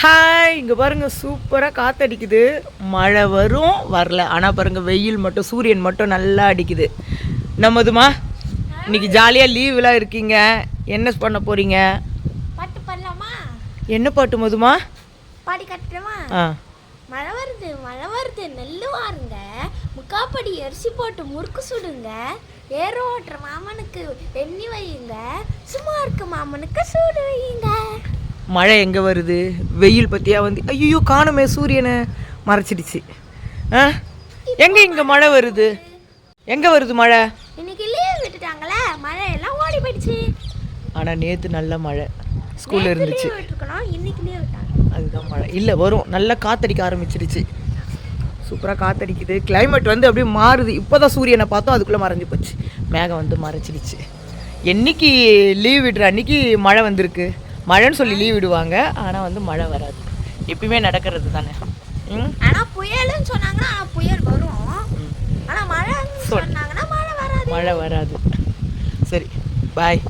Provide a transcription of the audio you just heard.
Hi, இங்கே பாருங்கள் சூப்பராக காற்றடிக்குது. மழை வரும் வரல, ஆனால் பாருங்கள் வெயில் மட்டும், சூரியன் மட்டும் நல்லா அடிக்குது. நம்மதுமா இன்னைக்கு ஜாலியாக லீவெலாம் இருக்கீங்க, என்ன பண்ண போகிறீங்க? பாட்டு பாடலாமா? என்ன பாட்டு மதுமா? பாடி கட்டுறமா? மழை வருது மழை வருது நெல்லு வாருங்க, முக்காப்படி அரிசி போட்டு முறுக்கு சுடுங்க, ஏறு ஓட்டுற மாமனுக்கு எண்ணி வையுங்க, சும்மா இருக்க மாமனுக்கு சூடு வையுங்க. மழை எங்கே வருது? வெயில் பற்றியா வந்து ஐயோ காணுமே, சூரியனை மறைச்சிடுச்சு. எங்கே இங்கே மழை வருது? எங்கே வருது மழை? இன்னைக்கு லீவ் விட்டுட்டாங்களே, மழை எல்லாம் ஓடி போயிடுச்சு. ஆனால் நேற்று நல்ல மழை ஸ்கூலில் இருந்துச்சு. இன்னைக்கு லீவ் விட்டாங்க, அதுதான் மழை இல்லை, வரும். நல்லா காற்றடிக்க ஆரம்பிச்சிடுச்சு, சூப்பராக காற்றடிக்குது. கிளைமேட் வந்து அப்படியே மாறுது. இப்போ தான் சூரியனை பார்த்தோம், அதுக்குள்ளே மறைஞ்சி போச்சு, மேகம் வந்து மறைச்சிடுச்சு. என்னைக்கு லீவ் விடுற அன்றைக்கி மழை வந்திருக்கு. மழைன்னு சொல்லி லீவ் விடுவாங்க, ஆனால் வந்து மழை வராது. எப்பயுமே நடக்கிறது தானே. ஆனால் புயல்னு சொன்னாங்கன்னா புயல் வரும், ஆனால் மழை சொன்னாங்கன்னா மழை வராது. மழை வராது. சரி, பாய்.